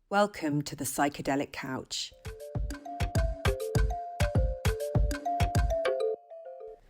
Welcome to the Psychedelic Couch.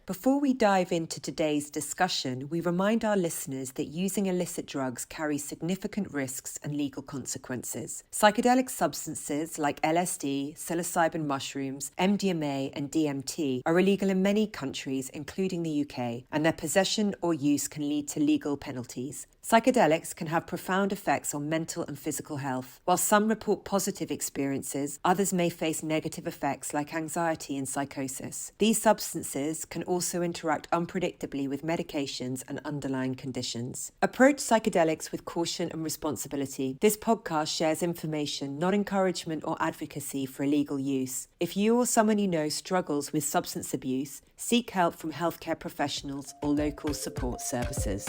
Before we dive into today's discussion, we remind our listeners that using illicit drugs carries significant risks and legal consequences. Psychedelic substances like LSD, psilocybin mushrooms, MDMA, and DMT are illegal in many countries, including the UK, and their possession or use can lead to legal penalties. Psychedelics can have profound effects on mental and physical health. While some report positive experiences, others may face negative effects like anxiety and psychosis. These substances can also interact unpredictably with medications and underlying conditions. Approach psychedelics with caution and responsibility. This podcast shares information, not encouragement or advocacy for illegal use. If you or someone you know struggles with substance abuse, seek help from healthcare professionals or local support services.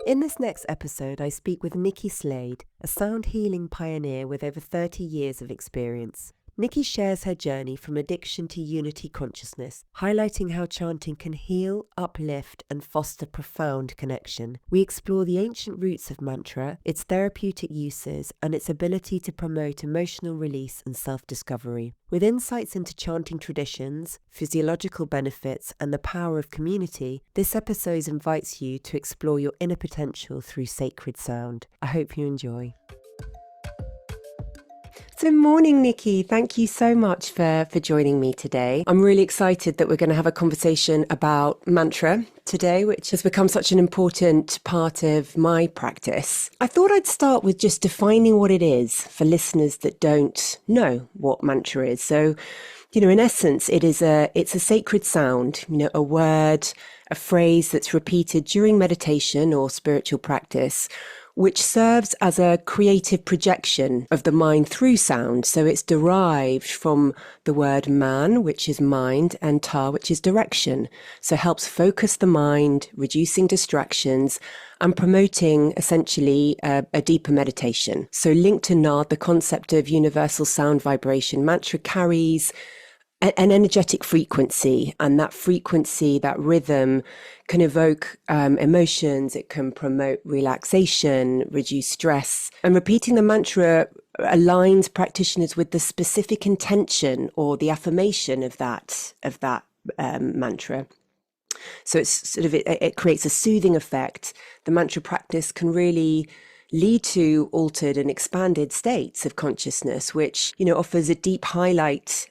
In this next episode, I speak with Nikki Slade, a sound healing pioneer with over 30 years of experience. Nikki shares her journey from addiction to unity consciousness, highlighting how chanting can heal, uplift, and foster profound connection. We explore the ancient roots of mantra, its therapeutic uses, and its ability to promote emotional release and self-discovery. With insights into chanting traditions, physiological benefits, and the power of community, this episode invites you to explore your inner potential through sacred sound. I hope you enjoy. So morning, Nikki. Thank you so much for joining me today. I'm really excited that we're going to have a conversation about mantra today, which has become such an important part of my practice. I thought I'd start with just defining what it is for listeners that don't know what mantra is. So, in essence, it's a sacred sound, a word, a phrase that's repeated during meditation or spiritual practice, which serves as a creative projection of the mind through sound. So it's derived from the word man, which is mind, and ta, which is direction. So it helps focus the mind, reducing distractions, and promoting essentially a deeper meditation. So linked to na, the concept of universal sound vibration, mantra carries an energetic frequency, and that frequency, that rhythm can evoke emotions, it can promote relaxation, reduce stress, and repeating the mantra aligns practitioners with the specific intention or the affirmation of that mantra. So it's it creates a soothing effect. The mantra practice can really lead to altered and expanded states of consciousness, which offers a deep highlighting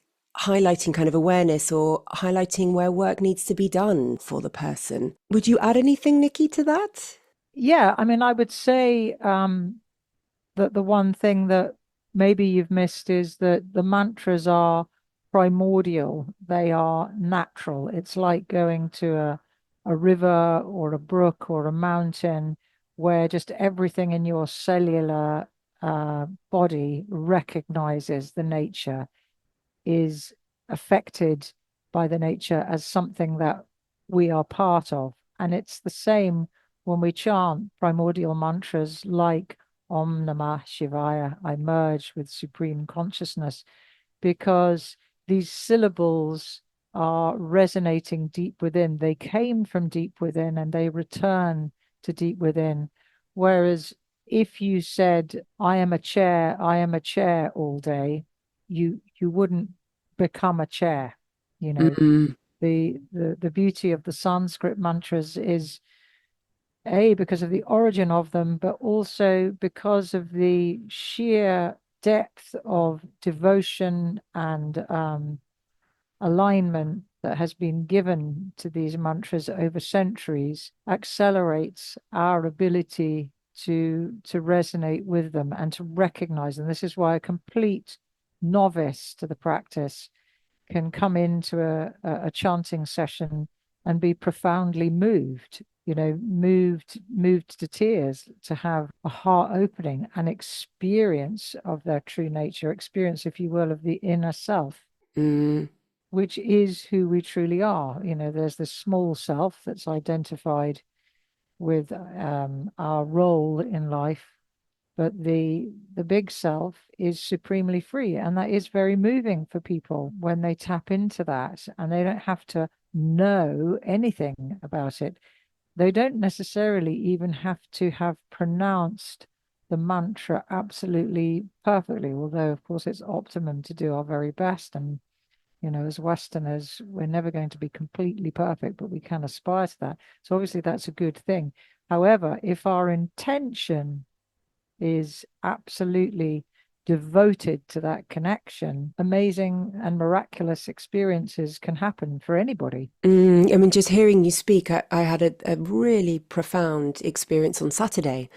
kind of awareness or highlighting where work needs to be done for the person. Would you add anything, Nikki, to that? Yeah, I would say that the one thing that maybe you've missed is that the mantras are primordial. They are natural. It's like going to a river or a brook or a mountain where just everything in your cellular body recognizes the nature, is affected by the nature as something that we are part of. And it's the same when we chant primordial mantras like Om Namah Shivaya, I merge with supreme consciousness, because these syllables are resonating deep within. They came from deep within and they return to deep within. Whereas if you said, I am a chair all day, you wouldn't become a chair. Mm-hmm. The beauty of the Sanskrit mantras is because of the origin of them, but also because of the sheer depth of devotion and alignment that has been given to these mantras over centuries, accelerates our ability to resonate with them and to recognize them. This is why a complete novice to the practice can come into a chanting session and be profoundly moved, moved to tears, to have a heart opening, an experience of their true nature, experience, if you will, of the inner self, which is who we truly are. There's this small self that's identified with our role in life, but the big self is supremely free, and that is very moving for people when they tap into that, and they don't have to know anything about it. They don't necessarily even have to have pronounced the mantra absolutely perfectly, although of course it's optimum to do our very best. And as Westerners, we're never going to be completely perfect, but we can aspire to that. So obviously that's a good thing. However, if our intention is absolutely devoted to that connection, amazing and miraculous experiences can happen for anybody. I mean, just hearing you speak, I had a really profound experience on Saturday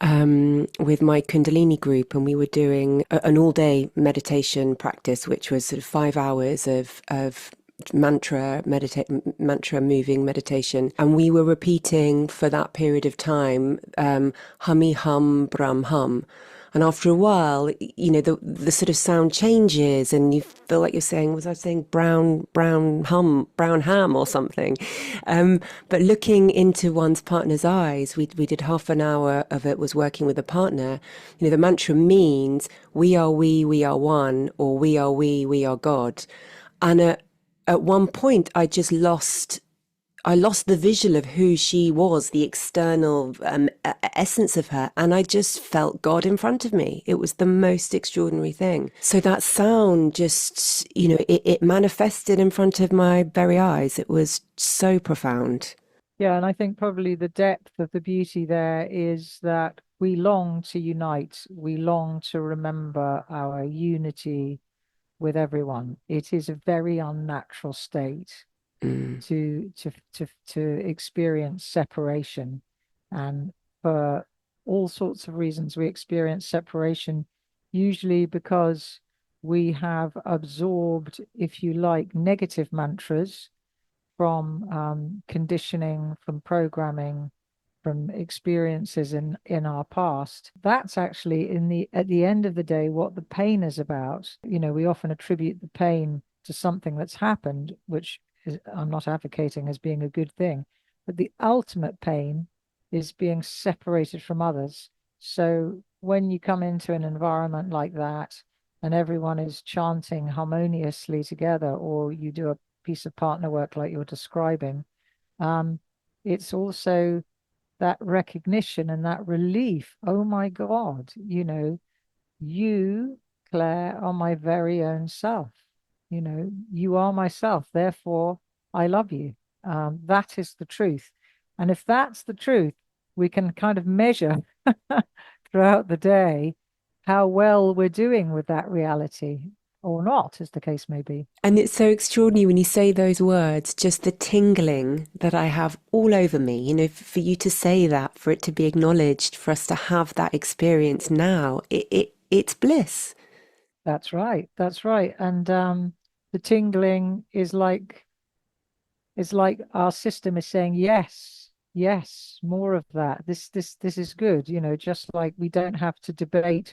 with my Kundalini group, and we were doing an all-day meditation practice, which was sort of 5 hours of mantra moving meditation, and we were repeating for that period of time, hummy hum brahm hum. And after a while, the sort of sound changes, and you feel like you're saying, was I saying brown ham or something? But looking into one's partner's eyes, we did half an hour of it was working with a partner. The mantra means we are one, or we are God. And at one point, I lost the visual of who she was, the external essence of her, and I just felt God in front of me. It was the most extraordinary thing. So that sound just, it manifested in front of my very eyes. It was so profound. Yeah, and I think probably the depth of the beauty there is that we long to unite, we long to remember our unity with everyone. It is a very unnatural state Mm. to experience separation. And for all sorts of reasons, we experience separation, usually because we have absorbed, if you like, negative mantras from conditioning, from programming, from experiences in our past. That's actually at the end of the day what the pain is about. We often attribute the pain to something that's happened, which I'm not advocating as being a good thing, but the ultimate pain is being separated from others. So when you come into an environment like that and everyone is chanting harmoniously together, or you do a piece of partner work like you're describing, um, it's also that recognition and that relief. Oh my God, you, Claire, are my very own self. You are myself. Therefore, I love you. That is the truth. And if that's the truth, we can kind of measure throughout the day how well we're doing with that reality or not, as the case may be. And it's so extraordinary when you say those words, just the tingling that I have all over me, for you to say that, for it to be acknowledged, for us to have that experience now, it's bliss. That's right. That's right. And the tingling is like our system is saying, yes, yes, more of that. This is good. Just like we don't have to debate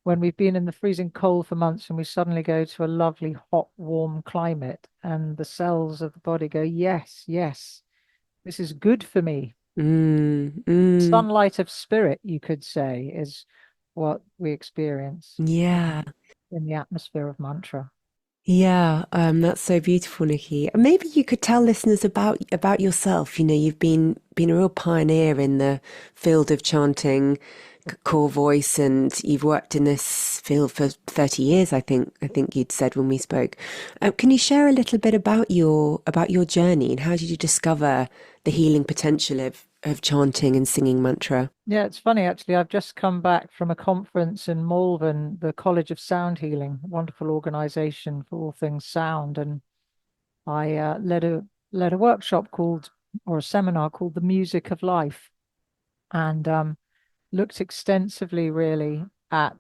when we've been in the freezing cold for months and we suddenly go to a lovely hot, warm climate, and the cells of the body go, yes, yes, this is good for me. Mm, mm, Sunlight of spirit, you could say, is what we experience yeah. in the atmosphere of mantra. Yeah, that's so beautiful, Nikki. And maybe you could tell listeners about yourself. You've been a real pioneer in the field of chanting, core voice, and you've worked in this field for 30 years, I think you'd said when we spoke. Can you share a little bit about your journey, and how did you discover the healing potential of chanting and singing mantra? Yeah, it's funny actually. I've just come back from a conference in Malvern, the College of Sound Healing, a wonderful organization for all things sound, and I led a workshop called, or a seminar called, The Music of Life, and looked extensively really at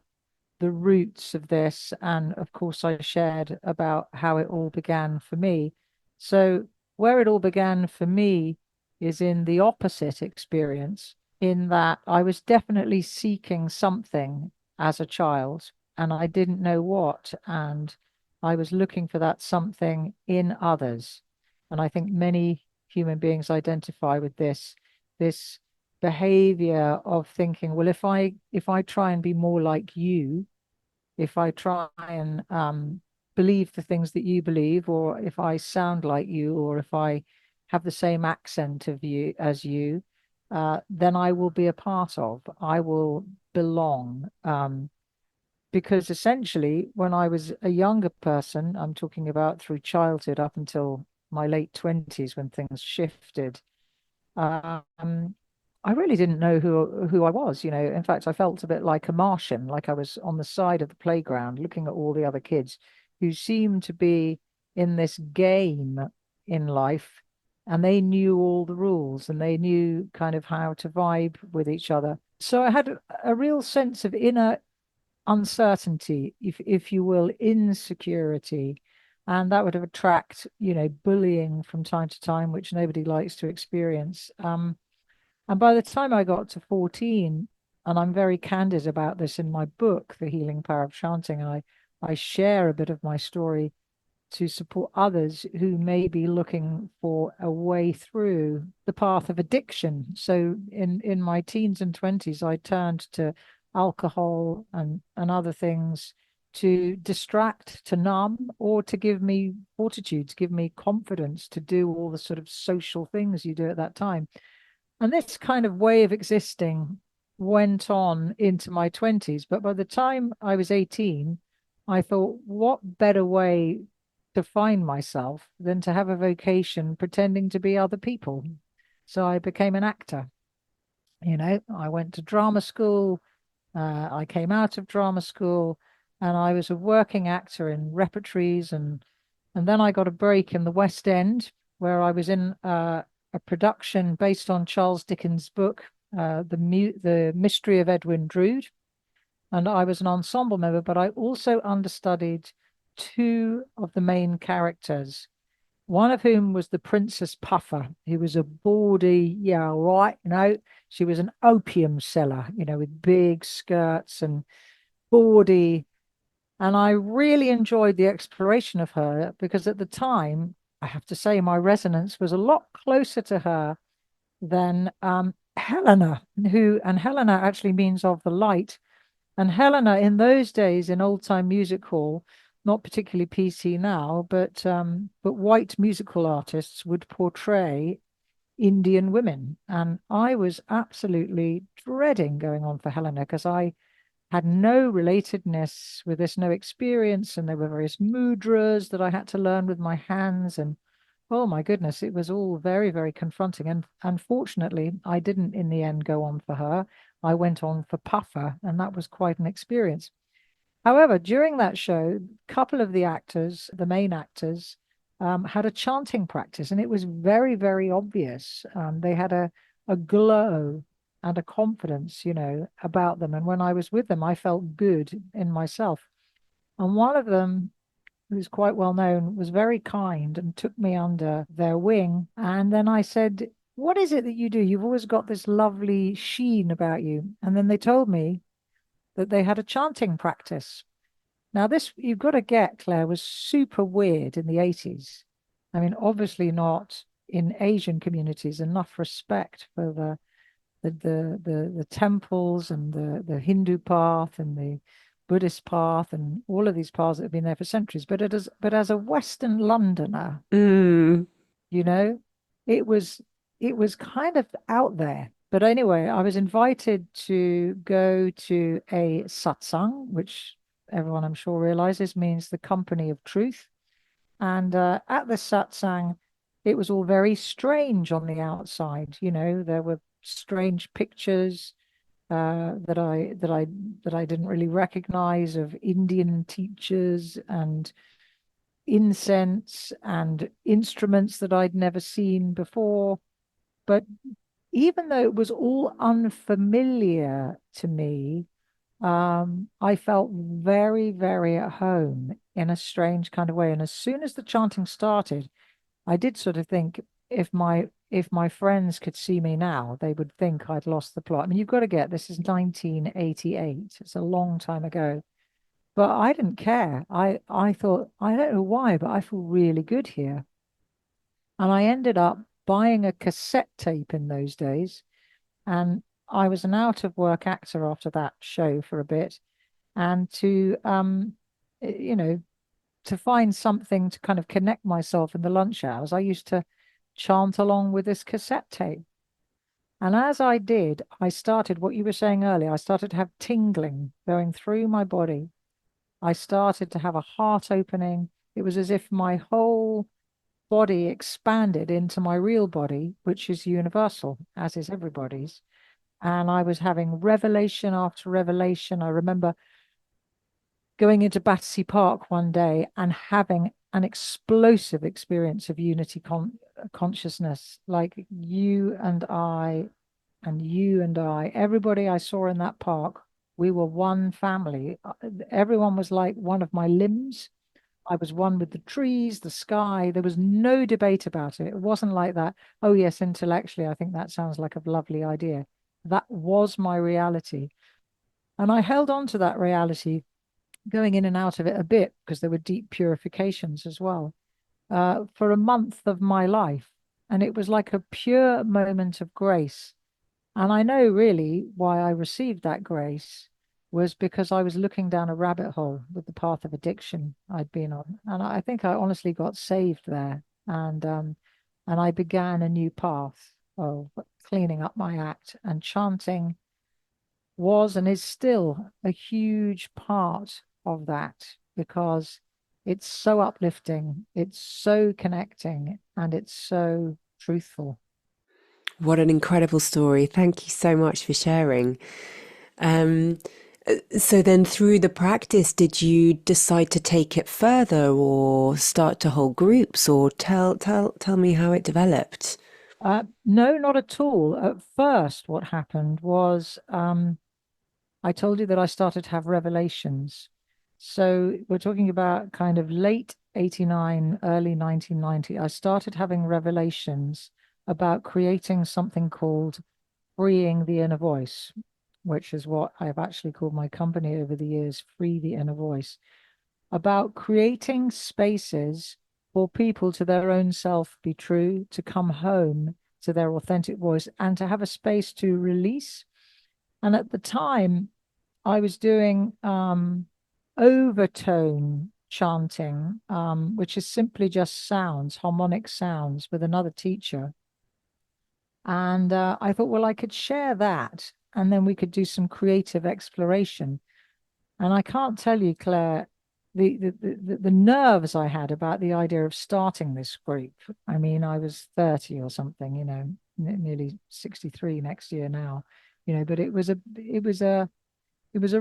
the roots of this. And of course, I shared about how it all began for me. So, where it all began for me is in the opposite experience, in that I was definitely seeking something as a child, and I didn't know what. And I was looking for that something in others. And I think many human beings identify with this behavior of thinking, well, if I try and be more like you, if I try and believe the things that you believe, or if I sound like you, or if I have the same accent of you as you, then I will be a part of. I will belong. Because essentially, when I was a younger person, I'm talking about through childhood up until my late 20s when things shifted, um, I really didn't know who I was. In fact, I felt a bit like a Martian, like I was on the side of the playground looking at all the other kids who seemed to be in this game in life, and they knew all the rules and they knew kind of how to vibe with each other. So I had a real sense of inner uncertainty, if you will, insecurity, and that would have attract, bullying from time to time, which nobody likes to experience. And by the time I got to 14, and I'm very candid about this in my book, The Healing Power of Chanting, and I share a bit of my story to support others who may be looking for a way through the path of addiction. So in my teens and 20s, I turned to alcohol and other things to distract, to numb, or to give me fortitude, to give me confidence to do all the sort of social things you do at that time. And this kind of way of existing went on into my 20s. But by the time I was 18, I thought, what better way to find myself than to have a vocation pretending to be other people? So I became an actor. I went to drama school. I came out of drama school and I was a working actor in repertories. And then I got a break in the West End where I was in a production based on Charles Dickens' book, The Mystery of Edwin Drood. And I was an ensemble member, but I also understudied two of the main characters, one of whom was the Princess Puffer, who was a bawdy, yeah, right, she was an opium seller, with big skirts and bawdy. And I really enjoyed the exploration of her because at the time, I have to say, my resonance was a lot closer to her than Helena, and Helena actually means of the light. And Helena, in those days, in old time music hall, not particularly PC now, but white musical artists would portray Indian women, and I was absolutely dreading going on for Helena because I had no relatedness with this, no experience, and there were various mudras that I had to learn with my hands, and oh my goodness, it was all very, very confronting. And unfortunately, I didn't in the end go on for her. I went on for Puffer, and that was quite an experience. However, during that show, a couple of the actors, the main actors, had a chanting practice, and it was very, very obvious. They had a glow and a confidence, about them. And when I was with them, I felt good in myself. And one of them, who's quite well known, was very kind and took me under their wing. And then I said, "What is it that you do? You've always got this lovely sheen about you." And then they told me that they had a chanting practice. Now, this, you've got to get, Claire, was super weird in the 80s. I mean, obviously not in Asian communities, enough respect for the temples and the Hindu path and the Buddhist path and all of these paths that have been there for centuries. But as a Western Londoner, Mm. you know, it was it was kind of out there. But anyway, I was invited to go to a satsang, which everyone I'm sure realizes means the company of truth. And at the satsang, it was all very strange on the outside. There were strange pictures that I didn't really recognize of Indian teachers and incense and instruments that I'd never seen before. But even though it was all unfamiliar to me, I felt very, very at home in a strange kind of way. And as soon as the chanting started, I did sort of think if my friends could see me now, they would think I'd lost the plot. I mean, you've got to get this is 1988. It's a long time ago. But I didn't care. I thought, I don't know why, but I feel really good here. And I ended up buying a cassette tape in those days. And I was an out of work actor after that show for a bit. And you know, to find something to kind of connect myself in the lunch hours, I used to chant along with this cassette tape. And as I did, I started what you were saying earlier. I started to have tingling going through my body. I started to have a heart opening. It was as if my whole body expanded into my real body, which is universal, as is everybody's. And I was having revelation after revelation. I remember going into Battersea Park one day and having an explosive experience of unity consciousness, like you and I, everybody I saw in that park, we were one family. Everyone was like one of my limbs. I was one with the trees, the sky. There was no debate about it. It wasn't like that. Oh, yes, intellectually, I think that sounds like a lovely idea. That was my reality. And I held on to that reality, going in and out of it a bit because there were deep purifications as well, for a month of my life. And it was like a pure moment of grace. And I know really why I received that grace was because I was looking down a rabbit hole with the path of addiction I'd been on. And I think I honestly got saved there. And I began a new path of cleaning up my act, and chanting was and is still a huge part of that because it's so uplifting, it's so connecting, and it's so truthful. What an incredible story. Thank you so much for sharing. Um, so then through the practice, did you decide to take it further or start to hold groups, or tell me how it developed? No, not at all. At first, what happened was I told you that I started to have revelations. So we're talking about kind of late 89, early 1990. I started having revelations about creating something called freeing the inner voice, which is what I've actually called my company over the years, Free the Inner Voice, about creating spaces for people to their own self be true, to come home to their authentic voice, and to have a space to release. And at the time, I was doing overtone chanting, which is simply just sounds, harmonic sounds with another teacher. And I thought, well, I could share that and then we could do some creative exploration. And I can't tell you, Claire, the nerves I had about the idea of starting this group. I mean, I was 30 or something, nearly 63 next year now, but it was a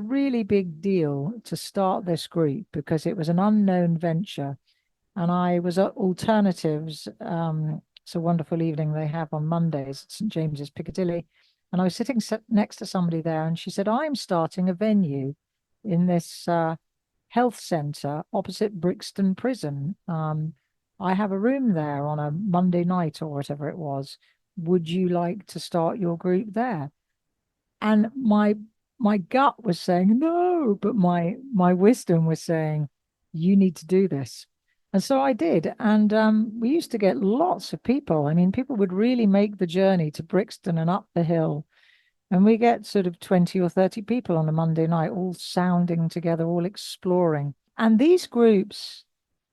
really big deal to start this group because it was an unknown venture. And I was at Alternatives. It's a wonderful evening they have on Mondays at St. James's Piccadilly. And I was sitting next to somebody there, and she said, I'm starting a venue in this health centre opposite Brixton Prison. I have a room there on a Monday night or whatever it was. Would you like to start your group there? And my gut was saying no, but my wisdom was saying you need to do this. And so I did. And we used to get lots of people. I mean, people would really make the journey to Brixton and up the hill. And we get sort of 20 or 30 people on a Monday night, all sounding together, all exploring. And these groups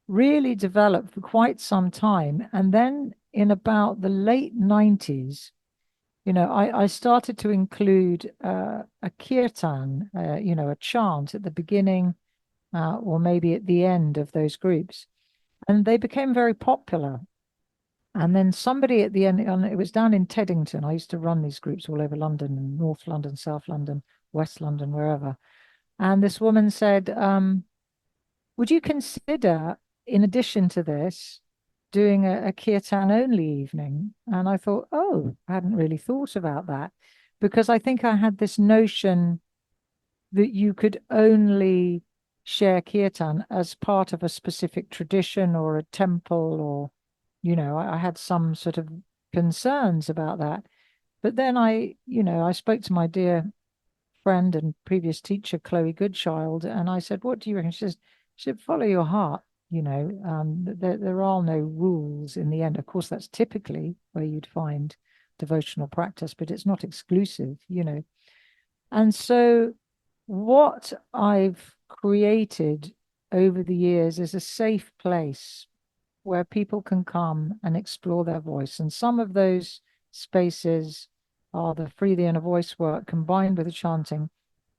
really developed for quite some time. And then in about the late 90s, I started to include a kirtan, a chant at the beginning or maybe at the end of those groups. And they became very popular. And then somebody at the end, and it was down in Teddington. I used to run these groups all over London, North London, South London, West London, wherever. And this woman said, would you consider, in addition to this, doing a kirtan only evening? And I thought, oh, I hadn't really thought about that because I think I had this notion that you could only share kirtan as part of a specific tradition or a temple, or, I had some sort of concerns about that. But then I spoke to my dear friend and previous teacher, Chloe Goodchild, and I said, what do you reckon? She said, follow your heart. There are no rules in the end. Of course, that's typically where you'd find devotional practice, but it's not exclusive. And so what I've created over the years is a safe place where people can come and explore their voice. And some of those spaces are the Free the Inner Voice work combined with the chanting,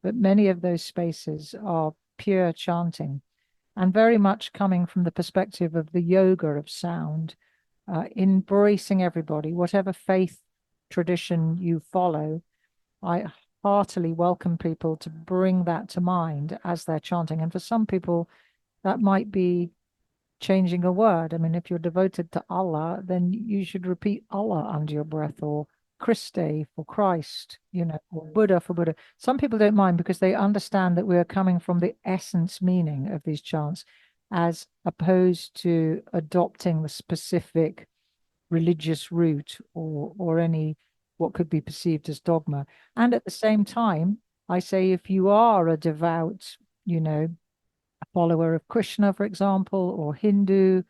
but many of those spaces are pure chanting and very much coming from the perspective of the yoga of sound, embracing everybody, whatever faith tradition you follow. I heartily welcome people to bring that to mind as they're chanting. And for some people, that might be changing a word. I mean, if you're devoted to Allah, then you should repeat Allah under your breath, or Christe for Christ, or Buddha for Buddha. Some people don't mind because they understand that we are coming from the essence meaning of these chants, as opposed to adopting the specific religious route or any what could be perceived as dogma. And at the same time, I say if you are a devout, a follower of Krishna, for example, or Hindu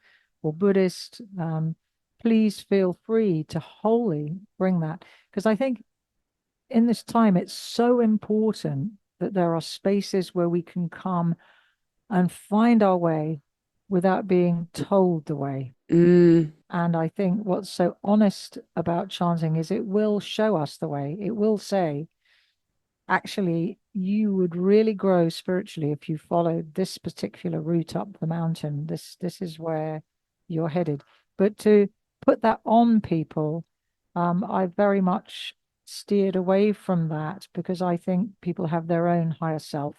or Buddhist, please feel free to wholly bring that. Because I think in this time, it's so important that there are spaces where we can come and find our way without being told the way. Mm. And I think what's so honest about chanting is it will show us the way. It will say, actually, you would really grow spiritually if you followed this particular route up the mountain. This is where you're headed. But to put that on people, I very much steered away from that because I think people have their own higher self.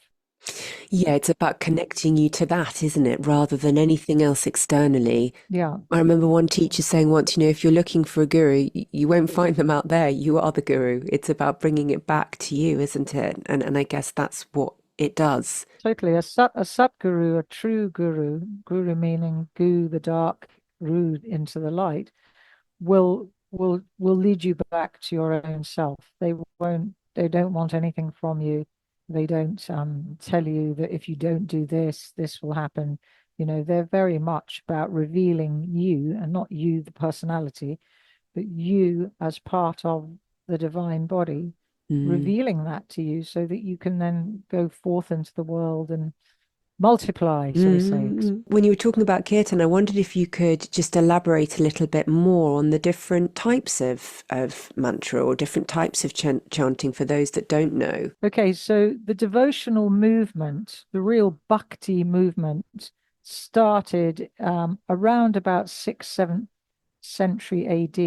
Yeah, it's about connecting you to that, isn't it? Rather than anything else externally. Yeah, I remember one teacher saying once, if you're looking for a guru, you won't find them out there. You are the guru. It's about bringing it back to you, isn't it? And I guess that's what it does. totally. A Satguru, a true guru, guru meaning gu, the dark, ru into the light, will lead you back to your own self. They don't want anything from you. They don't tell you that if you don't do this, this will happen. They're very much about revealing you, and not you, the personality, but you as part of the divine body, Mm. revealing that to you so that you can then go forth into the world and multiply, shall we say. When you were talking about kirtan, I wondered if you could just elaborate a little bit more on the different types of mantra or different types of chanting for those that don't know. Okay, so the devotional movement, the real bhakti movement, started around about 6th, 7th century AD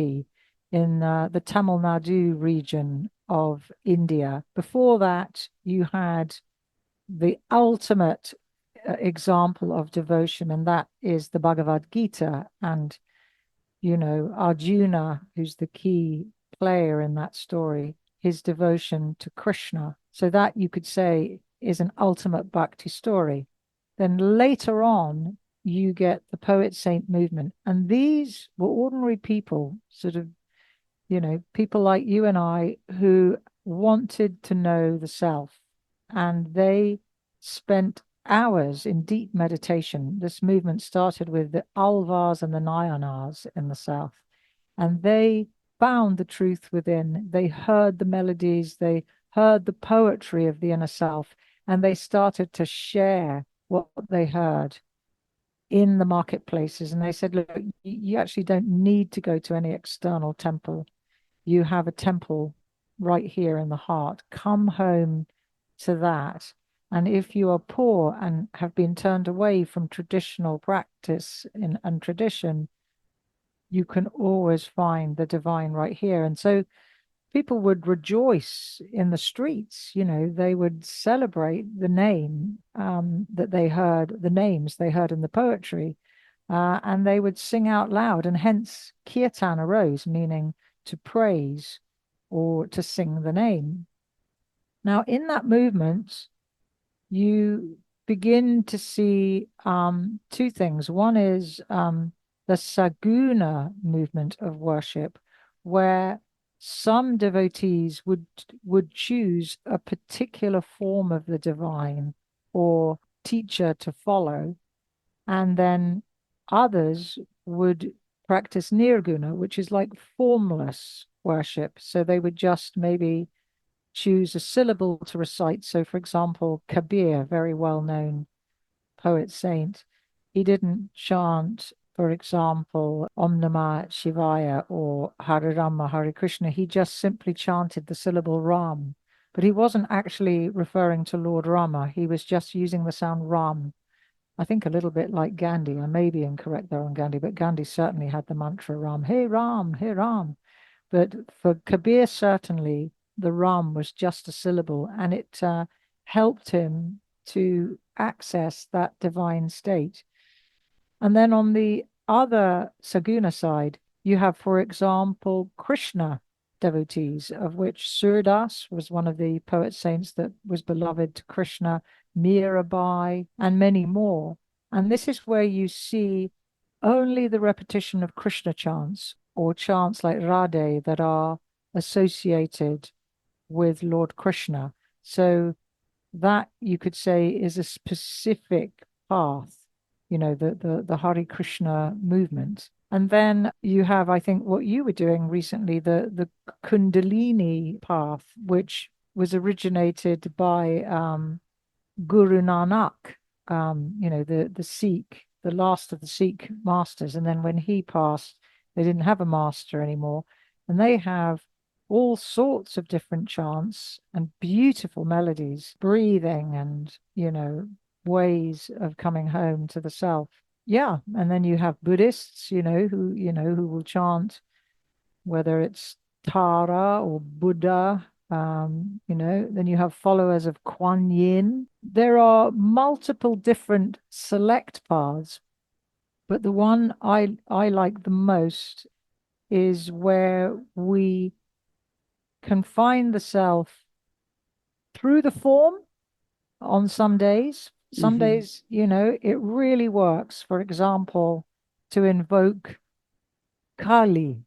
in the Tamil Nadu region of India. Before that, you had the ultimate example of devotion, and that is the Bhagavad Gita. And, Arjuna, who's the key player in that story, his devotion to Krishna. So that you could say is an ultimate bhakti story. Then later on, you get the poet saint movement. And these were ordinary people, sort of, people like you and I who wanted to know the self. And they spent hours in deep meditation. This movement started with the Alvars and the Nayanars in the south, and they found the truth within. They heard the melodies, they heard the poetry of the inner self, and they started to share what they heard in the marketplaces. And they said, look, you actually don't need to go to any external temple. You have a temple right here in the heart. Come home to that. And if you are poor and have been turned away from traditional practice and tradition, you can always find the divine right here. And so people would rejoice in the streets. They would celebrate the name that they heard, the names they heard in the poetry, and they would sing out loud. And hence kirtan arose, meaning to praise or to sing the name. Now, in that movement, you begin to see two things. One is the Saguna movement of worship, where some devotees would choose a particular form of the divine or teacher to follow, and then others would practice Nirguna, which is like formless worship. So they would just maybe choose a syllable to recite. So, for example, Kabir, very well known poet saint, he didn't chant for example, Om Namah Shivaya or Hare Rama, Hare Krishna, he just simply chanted the syllable Ram. But he wasn't actually referring to Lord Rama. He was just using the sound Ram. I think a little bit like Gandhi. I may be incorrect there on Gandhi, but Gandhi certainly had the mantra Ram, Hey Ram, Hey Ram. But for Kabir, certainly the Ram was just a syllable, and it helped him to access that divine state. And then on the other Saguna side, you have, for example, Krishna devotees, of which Surdas was one of the poet saints that was beloved to Krishna, Mirabai, and many more. And this is where you see only the repetition of Krishna chants or chants like Radhe that are associated with Lord Krishna. So that you could say is a specific path, the Hare Krishna movement. And then you have, I think, what you were doing recently, the Kundalini path, which was originated by Guru Nanak, the Sikh, the last of the Sikh masters. And then when he passed, they didn't have a master anymore. And they have all sorts of different chants and beautiful melodies, breathing and, ways of coming home to the self. Yeah. And then you have Buddhists, who will chant, whether it's Tara or Buddha, then you have followers of Kuan Yin. There are multiple different select paths, but the one I like the most is where we can find the self through the form on some days. Some Hmm. days, it really works. For example, to invoke Kali,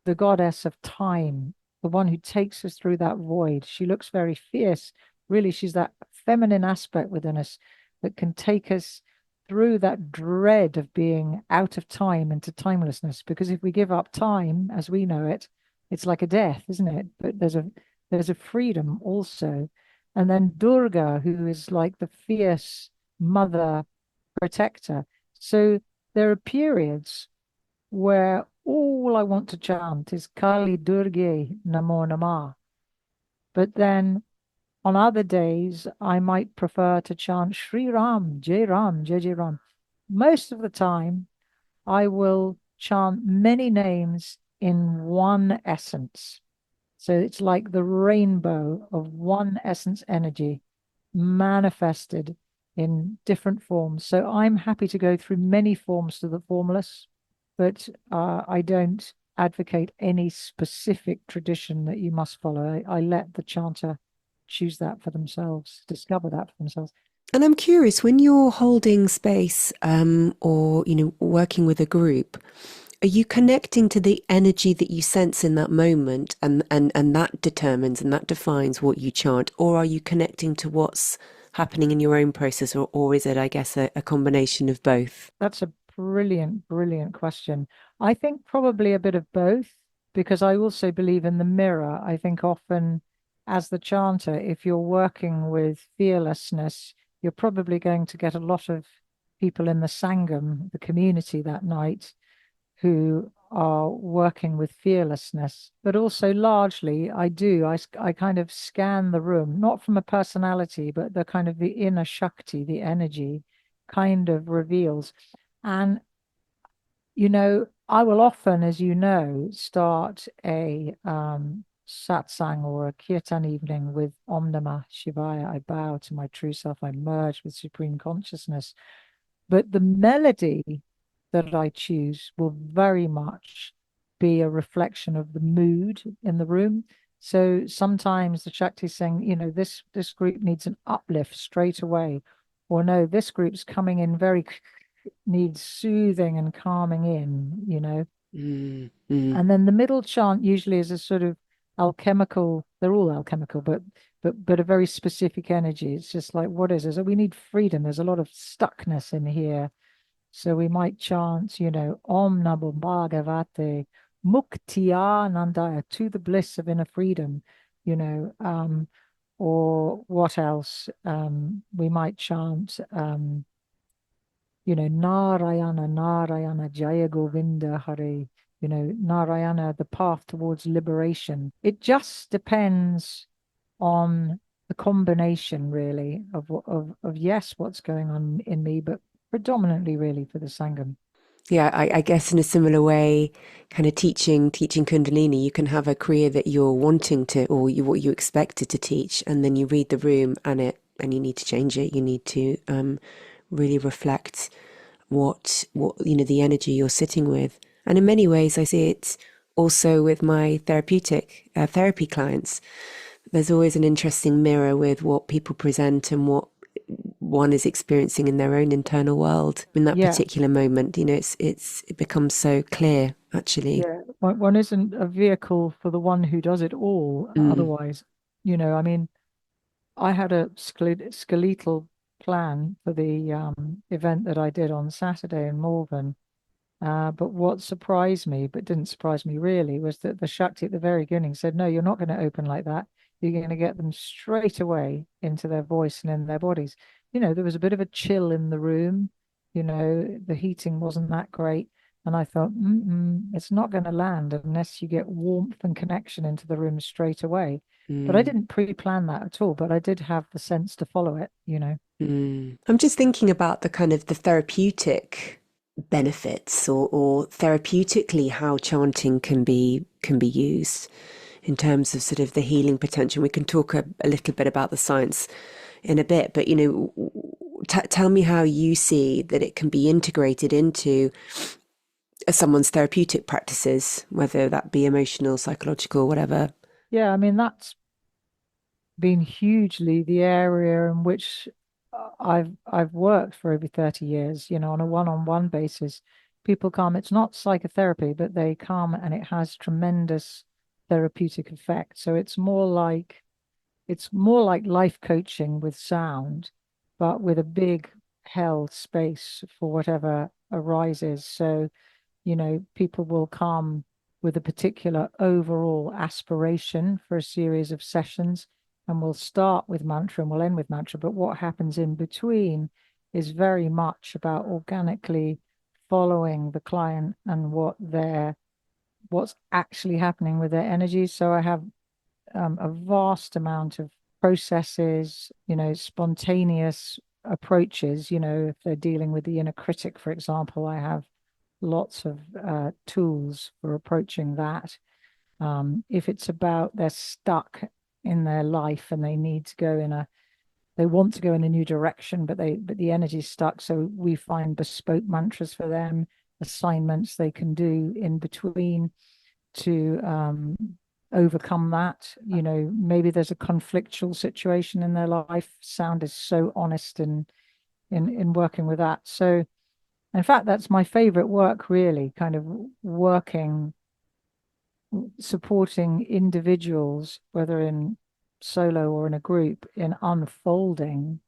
the goddess of time, the one who takes us through that void. She looks very fierce. Really, she's that feminine aspect within us that can take us through that dread of being out of time into timelessness. Because if we give up time as we know it, it's like a death, isn't it? But there's a freedom also. And then Durga, who is like the fierce mother protector. So there are periods where all I want to chant is Kali Durge Namo Namah. But then on other days, I might prefer to chant Sri Ram, Jai Jai Ram. Most of the time, I will chant many names in one essence. So it's like the rainbow of one essence energy manifested in different forms. So I'm happy to go through many forms to the formless, but I don't advocate any specific tradition that you must follow. I let the chanter choose that for themselves, discover that for themselves. And I'm curious, when you're holding space, or, working with a group, are you connecting to the energy that you sense in that moment and that determines and that defines what you chant? Or are you connecting to what's happening in your own process? Or is it, I guess, a combination of both? That's a brilliant, brilliant question. I think probably a bit of both, because I also believe in the mirror. I think often as the chanter, if you're working with fearlessness, you're probably going to get a lot of people in the Sangam, the community that night, who are working with fearlessness. But also largely, I kind of scan the room, not from a personality, but the kind of the inner Shakti, the energy kind of reveals. And, I will often, as you know, start a satsang or a kirtan evening with Om Namah Shivaya. I bow to my true self, I merge with supreme consciousness. But the melody that I choose will very much be a reflection of the mood in the room. So sometimes the Shakti is saying, this group needs an uplift straight away. Or no, this group's coming in needs soothing and calming in. Mm, mm. And then the middle chant usually is a sort of alchemical, they're all alchemical, but a very specific energy. It's just like, what is it? So we need freedom. There's a lot of stuckness in here. So we might chant, Om Namo Bhagavate Muktiya Nandaya, to the bliss of inner freedom, you know, or what else? We might chant Narayana, Narayana, Jaya Govinda Hare, Narayana, the path towards liberation. It just depends on the combination, really, of yes, what's going on in me, but predominantly really for the Sangam. Yeah, I guess in a similar way, kind of teaching Kundalini, you can have a career that you're wanting to, or what you expected to teach, and then you read the room and you need to change it. You need to really reflect what the energy you're sitting with. And in many ways, I see it also with my therapeutic therapy clients. There's always an interesting mirror with what people present and what one is experiencing in their own internal world in that Yeah, particular moment. It becomes so clear actually. yeah. One isn't a vehicle for the one who does it all. Mm, Otherwise, I mean, I had a skeletal plan for the event that I did on Saturday in Malvern. But what surprised me, but didn't surprise me really, was that the Shakti at the very beginning said, no, you're not going to open like that. You're going to get them straight away into their voice and in their bodies. There was a bit of a chill in the room. The heating wasn't that great. And I thought, it's not going to land unless you get warmth and connection into the room straight away. But I mm, didn't pre-plan that at all, but I did have the sense to follow it. mm. I'm just thinking about the kind of the therapeutic benefits or therapeutically how chanting can be used in terms of sort of the healing potential. We can talk a little bit about the science in a bit, but tell me how you see that it can be integrated into someone's therapeutic practices, whether that be emotional, psychological, whatever. Yeah, I mean, that's been hugely the area in which I've worked for over 30 years, on a one-on-one basis. People come, it's not psychotherapy, but they come and it has tremendous therapeutic effect. So it's more like life coaching with sound, but with a big held space for whatever arises. So people will come with a particular overall aspiration for a series of sessions, and we'll start with mantra and we'll end with mantra. But what happens in between is very much about organically following the client and what's actually happening with their energy. So I have a vast amount of processes, spontaneous approaches. If they're dealing with the inner critic, for example, I have lots of tools for approaching that. If it's about they're stuck in their life and they want to go in a new direction, but the energy's stuck. So we find bespoke mantras for them, assignments they can do in between to overcome that. Maybe there's a conflictual situation in their life. Sound is so honest in working with that. So in fact, that's my favorite work, really, kind of working, supporting individuals, whether in solo or in a group, in unfolding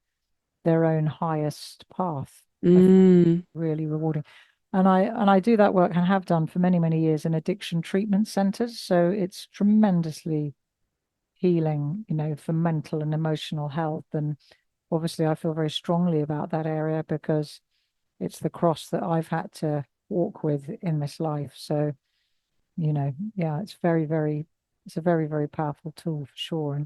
their own highest path. I find Mm, really rewarding. And I do that work and have done for many, many years in addiction treatment centers. So it's tremendously healing, for mental and emotional health. And obviously I feel very strongly about that area because it's the cross that I've had to walk with in this life. So, yeah, it's a very, very powerful tool for sure.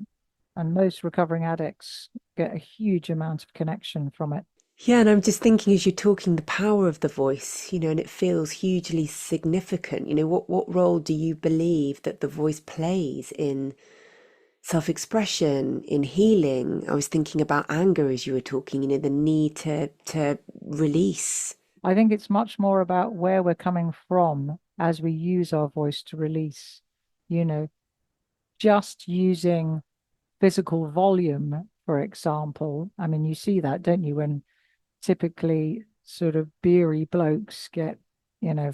And most recovering addicts get a huge amount of connection from it. yeah, and I'm just thinking as you're talking, the power of the voice, and it feels hugely significant. What role do you believe that the voice plays in self-expression, in healing? I was thinking about anger as you were talking, the need to release. I think it's much more about where we're coming from as we use our voice to release, you know, just using physical volume, for example. I mean, you see that, don't you, when typically sort of beery blokes get,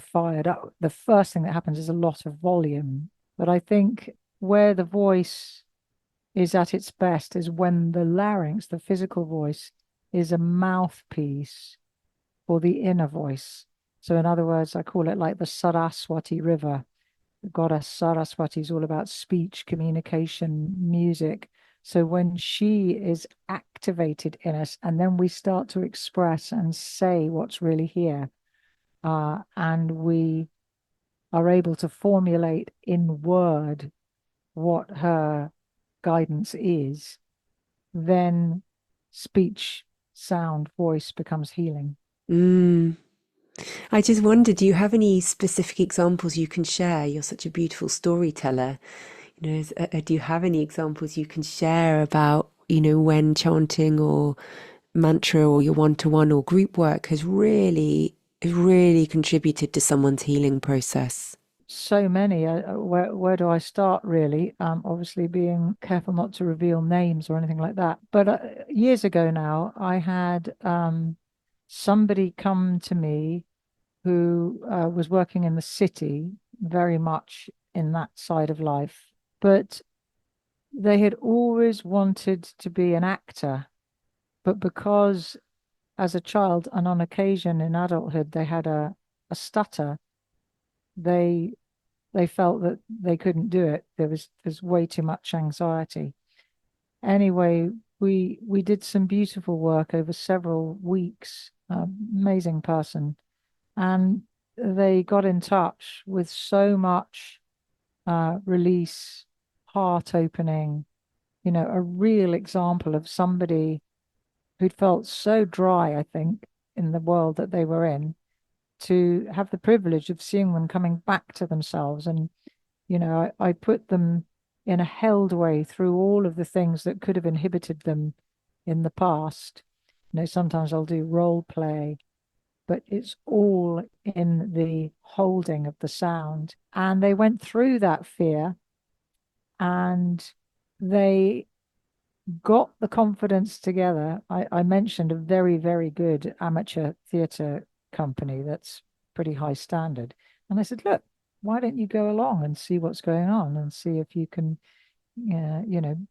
fired up. The first thing that happens is a lot of volume. But I think where the voice is at its best is when the larynx, the physical voice, is a mouthpiece for the inner voice. So, in other words, I call it like the Saraswati River. The goddess Saraswati is all about speech, communication, music. So when she is activated in us, and then we start to express and say what's really here, and we are able to formulate in word what her guidance is, then speech, sound, voice becomes healing. Mm. I just wondered, do you have any specific examples you can share? You're such a beautiful storyteller. Do you have any examples you can share about, when chanting or mantra or your one-to-one or group work has really contributed to someone's healing process? So many. Where do I start, really? Obviously, being careful not to reveal names or anything like that. But years ago now, I had somebody come to me who was working in the city, very much in that side of life. But they had always wanted to be an actor. But because as a child and on occasion in adulthood, they had a stutter, they they felt that they couldn't do it. There's way too much anxiety. Anyway, we did some beautiful work over several weeks. Amazing person, and they got in touch with so much release, heart opening. A real example of somebody who'd felt so dry, I think, in the world that they were in, to have the privilege of seeing them coming back to themselves. And I put them in a held way through all of the things that could have inhibited them in the past. Sometimes I'll do role play, but it's all in the holding of the sound. And they went through that fear, and they got the confidence together. I mentioned a very, very good amateur theatre company that's pretty high standard. And I said, look, why don't you go along and see what's going on and see if you can,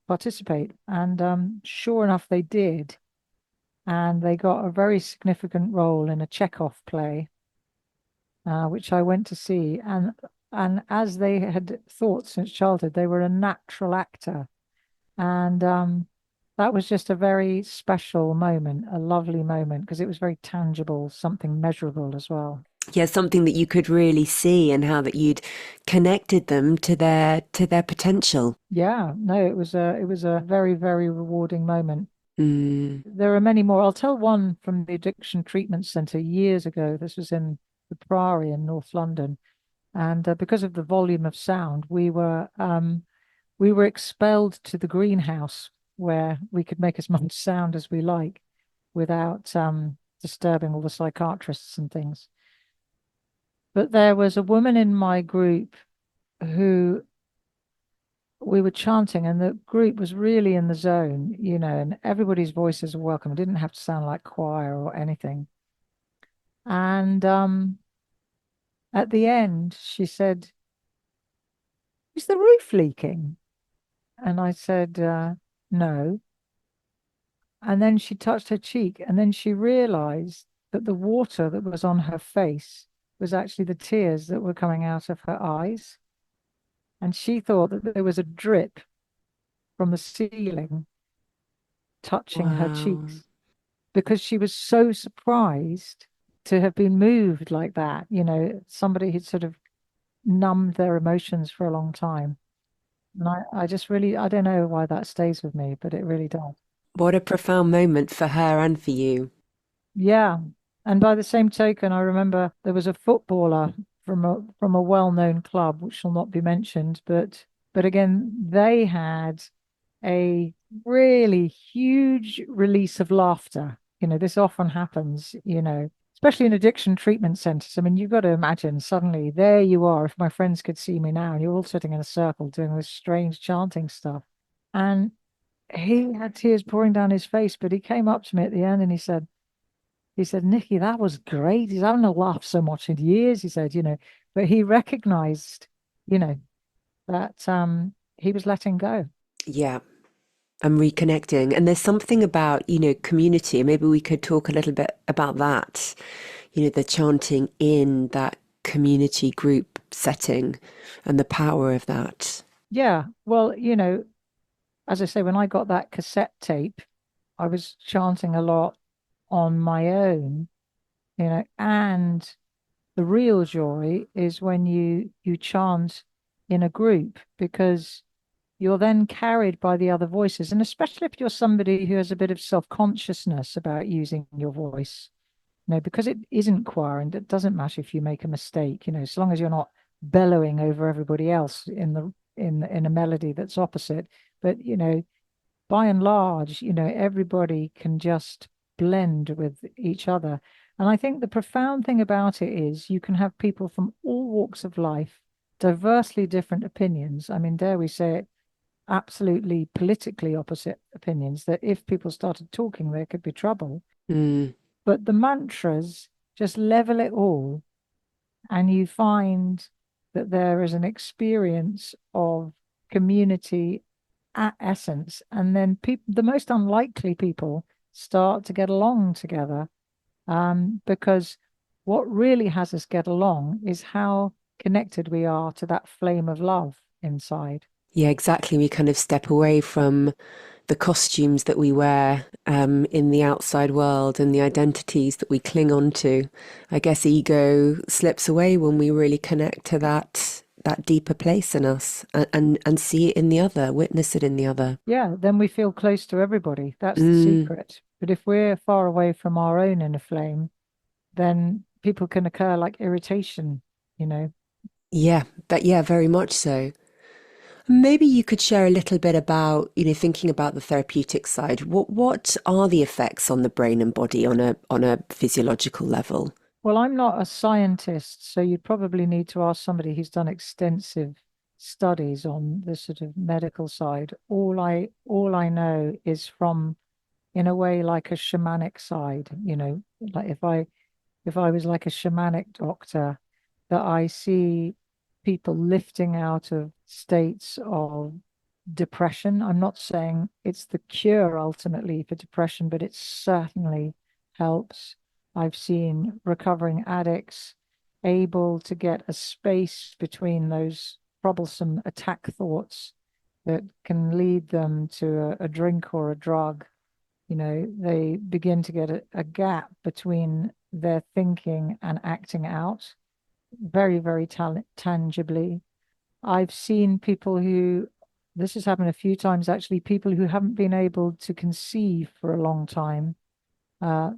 participate? And sure enough, they did. And they got a very significant role in a Chekhov play, which I went to see. And as they had thought since childhood, they were a natural actor. And that was just a very special moment, a lovely moment, because it was very tangible, something measurable as well. Yeah, something that you could really see and how that you'd connected them to their potential. Yeah, no, it was a very, very rewarding moment. Mm. There are many more. I'll tell one from the Addiction Treatment Centre years ago. This was in the Priory in North London, and because of the volume of sound, we were expelled to the greenhouse where we could make as much sound as we like without disturbing all the psychiatrists and things. But there was a woman in my group who we were chanting, and the group was really in the zone, and everybody's voices were welcome. It didn't have to sound like choir or anything. And at the end, she said, is the roof leaking? And I said, no. And then she touched her cheek, and then she realized that the water that was on her face was actually the tears that were coming out of her eyes. And she thought that there was a drip from the ceiling touching her Wow. cheeks because she was so surprised to have been moved like that. Somebody who'd sort of numbed their emotions for a long time. And I just really, I don't know why that stays with me, but it really does. What a profound moment for her and for you. Yeah. And by the same token, I remember there was a footballer from a well-known club, which shall not be mentioned, but again, they had a really huge release of laughter. This often happens, especially in addiction treatment centers. I mean, you've got to imagine suddenly there you are. If my friends could see me now, and you're all sitting in a circle doing this strange chanting stuff. And he had tears pouring down his face, but he came up to me at the end and he said, Nikki, that was great. He's having a laugh so much in years, he said, but he recognized, you know, that he was letting go. Yeah, I'm reconnecting. And there's something about, community. Maybe we could talk a little bit about that, the chanting in that community group setting and the power of that. Yeah. Well, as I say, when I got that cassette tape, I was chanting a lot on my own, and the real joy is when you chant in a group, because you're then carried by the other voices. And especially if you're somebody who has a bit of self-consciousness about using your voice, because it isn't choir, and it doesn't matter if you make a mistake, as long as you're not bellowing over everybody else in a melody that's opposite. But by and large, everybody can just blend with each other. And I think the profound thing about it is you can have people from all walks of life, diversely different opinions. I mean, dare we say it, absolutely politically opposite opinions, that if people started talking, there could be trouble. Mm. But the mantras just level it all, and you find that there is an experience of community at essence. And then the most unlikely people start to get along together, because what really has us get along is how connected we are to that flame of love inside. Yeah, exactly. We kind of step away from the costumes that we wear in the outside world and the identities that we cling on to. I guess ego slips away when we really connect to that deeper place in us, and see it in the other, witness it in the other. Yeah, then we feel close to everybody. That's the Mm, secret. But if we're far away from our own inner flame, then people can occur like irritation, you know. yeah, yeah, very much so. Maybe you could share a little bit about, thinking about the therapeutic side. What are the effects on the brain and body on a physiological level? Well, I'm not a scientist, so you'd probably need to ask somebody who's done extensive studies on the sort of medical side. All I know is from, in a way, like a shamanic side, like if I was like a shamanic doctor, that I see people lifting out of states of depression. I'm not saying it's the cure ultimately for depression, but it certainly helps. I've seen recovering addicts able to get a space between those troublesome attack thoughts that can lead them to a drink or a drug. They begin to get a gap between their thinking and acting out very, very tangibly. I've seen people who, this has happened a few times actually, people who haven't been able to conceive for a long time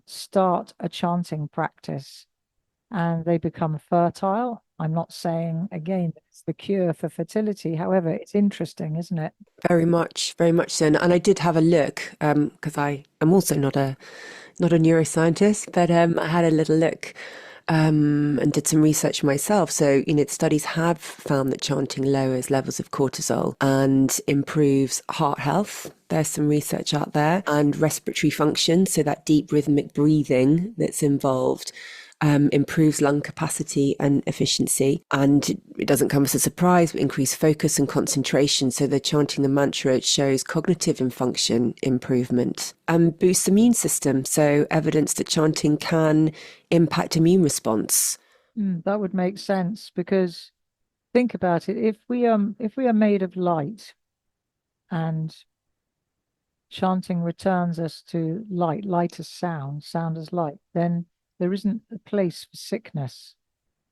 start a chanting practice and they become fertile. I'm not saying, again, it's the cure for fertility. However, it's interesting, isn't it? Very much so. And I did have a look, because I am also not a neuroscientist, but I had a little look, and did some research myself. So, the studies have found that chanting lowers levels of cortisol and improves heart health. There's some research out there, and respiratory function. So that deep rhythmic breathing that's involved improves lung capacity and efficiency. And it doesn't come as a surprise, but increased focus and concentration. So the chanting the mantra, it shows cognitive and function improvement and boosts the immune system. So evidence that chanting can impact immune response. That would make sense, because think about it. If we are made of light, and chanting returns us to light, light as sound, sound as light, then there isn't a place for sickness.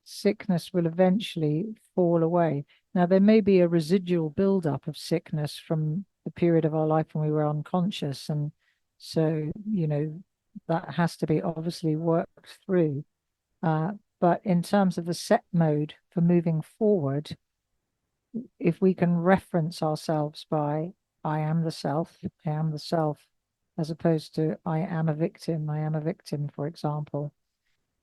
Sickness will eventually fall away. Now, there may be a residual buildup of sickness from the period of our life when we were unconscious. And so, that has to be obviously worked through. But in terms of the set mode for moving forward, if we can reference ourselves by I am the self, I am the self, as opposed to I am a victim, for example,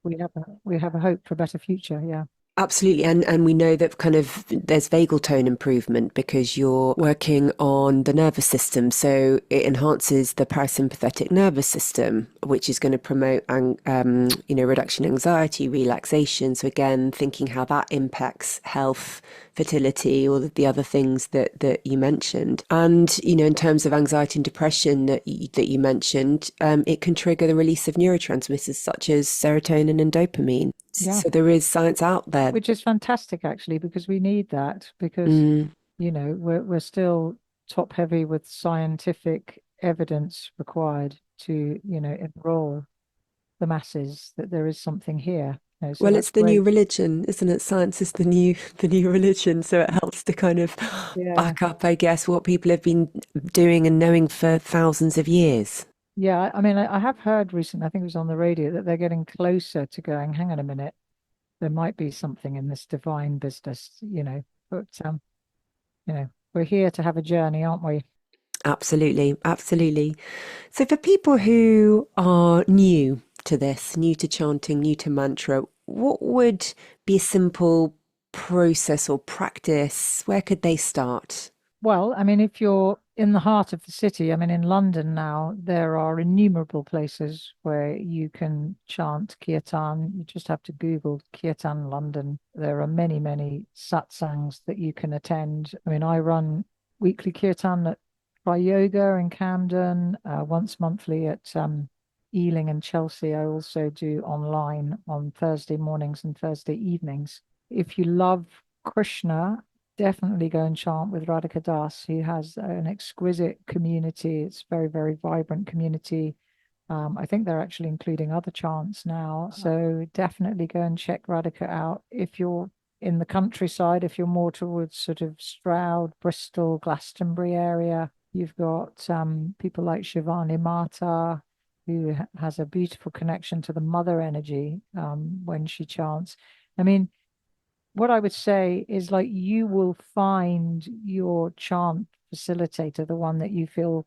we have a hope for a better future. Yeah. Absolutely. And we know that kind of there's vagal tone improvement because you're working on the nervous system. So it enhances the parasympathetic nervous system, which is going to promote, reduction in anxiety, relaxation. So again, thinking how that impacts health, fertility, all of the other things that you mentioned. And, in terms of anxiety and depression that you mentioned, it can trigger the release of neurotransmitters such as serotonin and dopamine. Yeah. So there is science out there. Which is fantastic, actually, because we need that, because Mm, we're still top heavy with scientific evidence required to, enroll the masses that there is something here. So Well, that's it's the new great. religion, isn't it? Science is the new religion, so it helps to kind of Yeah. back up, I guess, what people have been doing and knowing for thousands of years. Yeah. I mean, I have heard recently, I think it was on the radio, that they're getting closer to going, hang on a minute, there might be something in this divine business. But, we're here to have a journey, aren't we? Absolutely, absolutely. So for people who are new to this, new to chanting, new to mantra, what would be a simple process or practice? Where could they start? Well, I mean, if you're in the heart of the city, I mean, in London now, there are innumerable places where you can chant kirtan. You just have to Google kirtan London. There are many, many satsangs that you can attend. I mean, I run weekly kirtan at Tri Yoga in Camden, once monthly at Ealing and Chelsea. I also do online on Thursday mornings and Thursday evenings. If you love Krishna, definitely go and chant with Radhika Das. He has an exquisite community. It's very, very vibrant community. I think they're actually including other chants now. So definitely go and check Radhika out. If you're in the countryside, if you're more towards sort of Stroud, Bristol, Glastonbury area, you've got people like Shivani Mata, who has a beautiful connection to the mother energy when she chants. I mean, what I would say is like you will find your chant facilitator, the one that you feel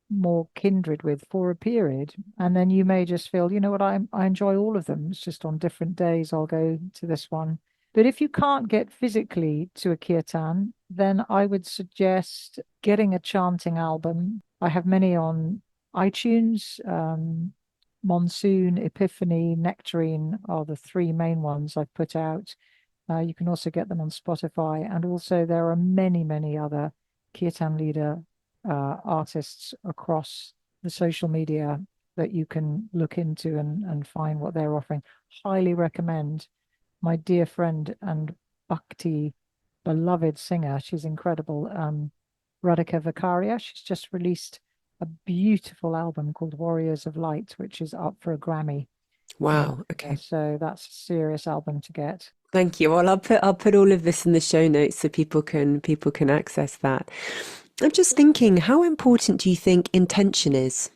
more kindred with for a period. And then you may just feel, you know what, I enjoy all of them. It's just on different days I'll go to this one. But if you can't get physically to a kirtan, then I would suggest getting a chanting album. I have many on iTunes. Monsoon, Epiphany, Nectarine are the three main ones I've put out. You can also get them on Spotify. And also, there are many, many other kirtan leader artists across the social media that you can look into and find what they're offering. Highly recommend my dear friend and Bhakti beloved singer. She's incredible. Radhika Vakaria. She's just released a beautiful album called Warriors of Light, which is up for a Grammy. Wow. Yeah, Okay. so that's a serious album to get. Thank you. Well, I'll put all of this in the show notes so people can access that. I'm just thinking, how important do you think intention is?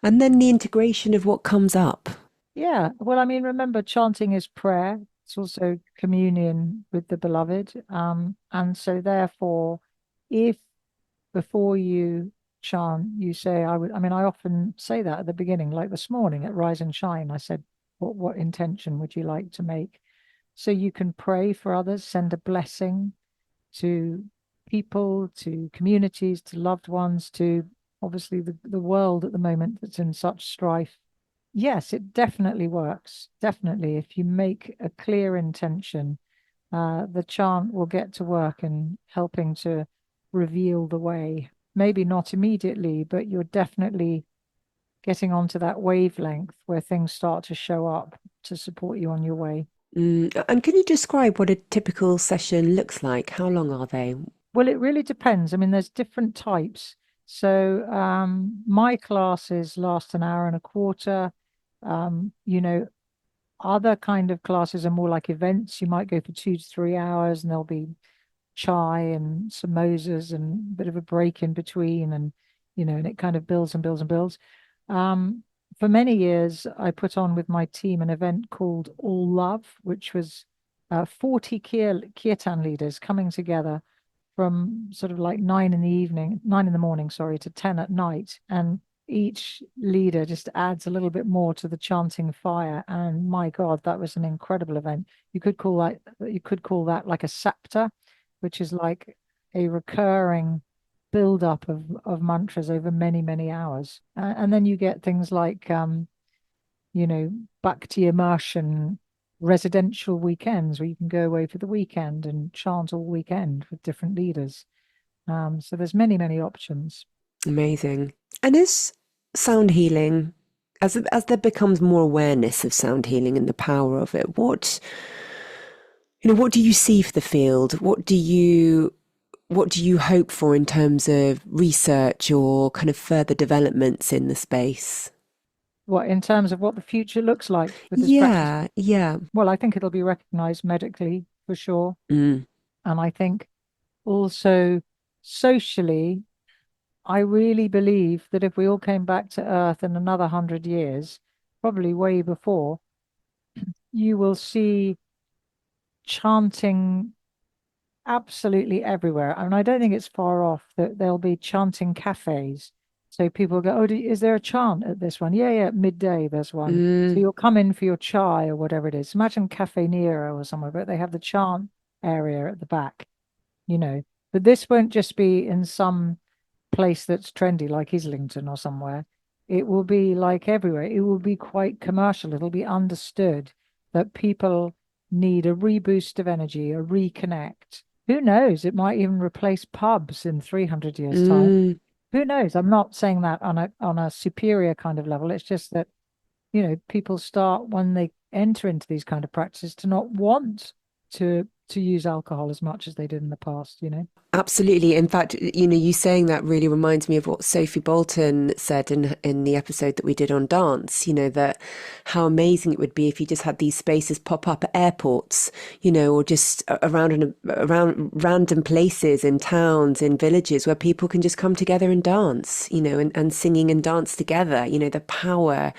And then the integration of what comes up. Yeah, well, I mean, remember, chanting is prayer. It's also communion with the beloved. And so therefore, if before you chant, you say, I mean, I often say that at the beginning, like this morning at Rise and Shine, I said, what intention would you like to make? So you can pray for others, send a blessing to people, to communities, to loved ones, to obviously the world at the moment that's in such strife. Yes, it definitely works. Definitely. If you make a clear intention, the chant will get to work in helping to reveal the way. Maybe not immediately, but you're definitely getting onto that wavelength where things start to show up to support you on your way. And can you describe what a typical session looks like? How long are they? Well, it really depends. I mean, there's different types. So my classes last an hour and a quarter. Um, you know, Other kind of classes are more like events. You might go for 2 to 3 hours and there'll be chai and samosas and a bit of a break in between and it kind of builds and builds and builds. For many years, I put on with my team an event called All Love, which was 40 kirtan leaders coming together from sort of like 9 in the morning, sorry, to 10 at night. And each leader just adds a little bit more to the chanting fire. And my God, that was an incredible event. You could call that like a sapta, which is like a recurring build-up of mantras over many, many hours. And then you get things like bhakti immersion residential weekends where you can go away for the weekend and chant all weekend with different leaders. So there's many, many options. Amazing. And is sound healing, as there becomes more awareness of sound healing and the power of it, what do you see for the field? What do you what do you hope for in terms of research or kind of further developments in the space? What, in terms of what the future looks like with this practice? Yeah, yeah. Well, I think it'll be recognized medically for sure. Mm, And I think also socially, I really believe that if we all came back to Earth in another 100 years, probably way before, you will see chanting absolutely everywhere. And I don't think it's far off that there'll be chanting cafes. So people go, oh, is there a chant at this one? Yeah, yeah, at midday there's one. So mm, you'll come in for your chai or whatever it is. Imagine Cafe Nero or somewhere, but they have the chant area at the back, you know. But this won't just be in some place that's trendy like Islington or somewhere. It will be like everywhere. It will be quite commercial. It'll be understood that people need a reboost of energy, a reconnect. Who knows? It might even replace pubs in 300 years' time. mm. Who knows? I'm not saying that on a superior kind of level. It's just that, people start when they enter into these kind of practices to not want to use alcohol as much as they did in the past, Absolutely. In fact, you saying that really reminds me of what Sophie Bolton said in the episode that we did on dance, that how amazing it would be if you just had these spaces pop up at airports, or just around random places in towns, in villages where people can just come together and dance, and singing and dance together, the power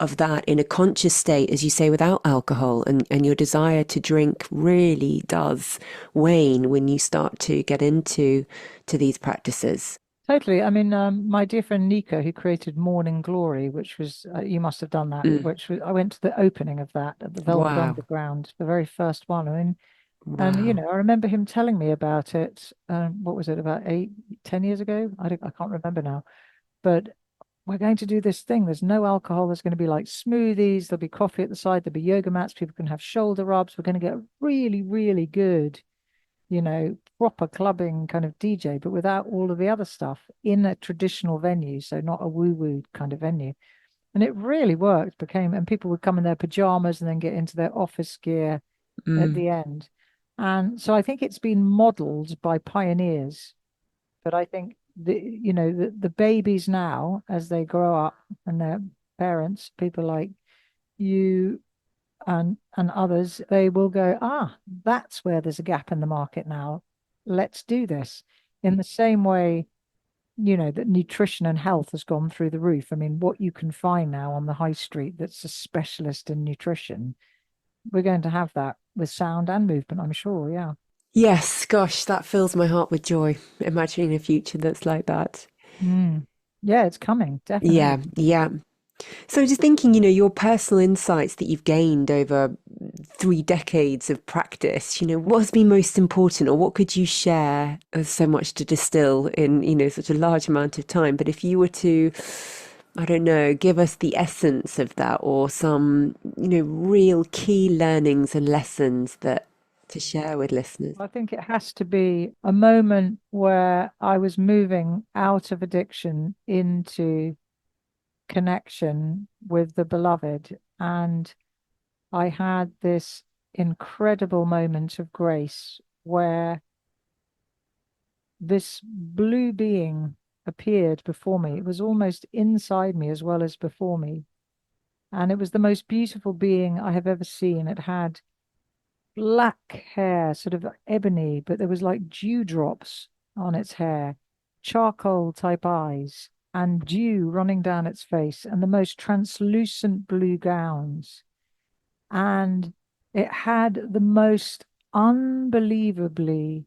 of that in a conscious state, as you say, without alcohol, and your desire to drink really does wane when you start to get into these practices. Totally. I mean, my dear friend Nika, who created Morning Glory, which was, you must have done that, Mm. which was, I went to the opening of that at the Velvet Wow. Underground, the very first one. I mean, and, Wow. I remember him telling me about it. What was it, about 10 years ago? I can't remember now. But we're going to do this thing. There's no alcohol. There's going to be like smoothies. There'll be coffee at the side. There'll be yoga mats. People can have shoulder rubs. We're going to get really, really good proper clubbing kind of DJ, but without all of the other stuff in a traditional venue. So not a woo-woo kind of venue. And it really worked, and people would come in their pajamas and then get into their office gear at Mm. the end. And so I think it's been modeled by pioneers, but I think the babies now, as they grow up and their parents, people like you and others, they will go, that's where there's a gap in the market now. Let's do this. In the same way, that nutrition and health has gone through the roof. I mean, what you can find now on the high street that's a specialist in nutrition, we're going to have that with sound and movement, I'm sure. Yeah. Yes, gosh, that fills my heart with joy, imagining a future that's like that. Mm. Yeah, it's coming, definitely. Yeah, yeah. So just thinking, your personal insights that you've gained over 3 decades of practice, what has been most important, or what could you share? There's so much to distill in, such a large amount of time. But if you were to, I don't know, give us the essence of that, or some, real key learnings and lessons that to share with listeners. I think it has to be a moment where I was moving out of addiction into connection with the beloved. And I had this incredible moment of grace where this blue being appeared before me. It was almost inside me as well as before me. And it was the most beautiful being I have ever seen. It had black hair, sort of ebony, but there was like dewdrops on its hair, charcoal type eyes, and dew running down its face, and the most translucent blue gowns. And it had the most unbelievably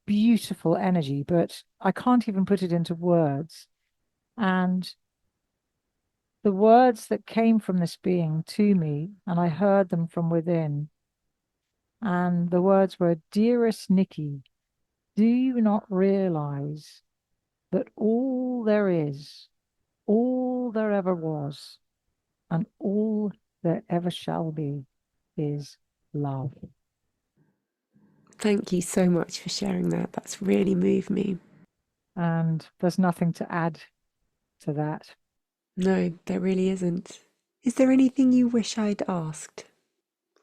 beautiful energy, but I can't even put it into words. And the words that came from this being to me, and I heard them from within, and the words were, Dearest Nikki, do you not realize that all there is, all there ever was, and all there ever shall be is love? Thank you so much for sharing that. That's really moved me. And there's nothing to add to that. No, there really isn't. Is there anything you wish I'd asked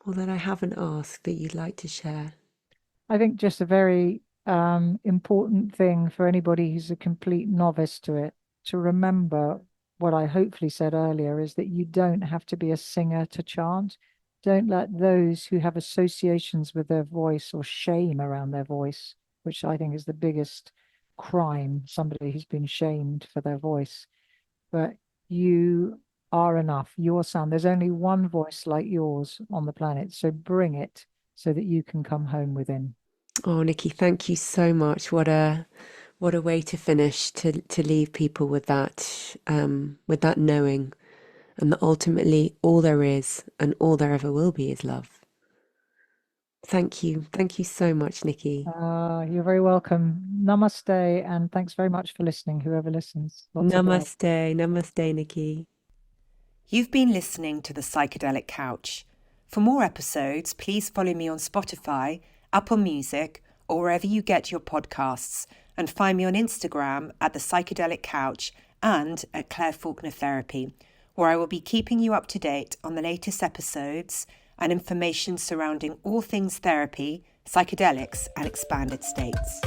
or that I haven't asked that you'd like to share? I think just a very important thing for anybody who's a complete novice to it to remember what I hopefully said earlier is that you don't have to be a singer to chant. Don't let those who have associations with their voice or shame around their voice, which I think is the biggest crime, somebody who's been shamed for their voice. But you are enough. Your sound, there's only one voice like yours on the planet. So bring it so that you can come home within. Oh, Nikki, thank you so much. What a way to finish, to leave people with that knowing, and that ultimately all there is and all there ever will be is love. Thank you so much, Nikki. You're very welcome. Namaste, and thanks very much for listening, whoever listens. Lots of love. Namaste, namaste, Nikki. You've been listening to the Psychedelic Couch. For more episodes, please follow me on Spotify, Apple Music, or wherever you get your podcasts, and find me on Instagram at the Psychedelic Couch and at Claire Faulkner Therapy, where I will be keeping you up to date on the latest episodes and information surrounding all things therapy, psychedelics, and expanded states.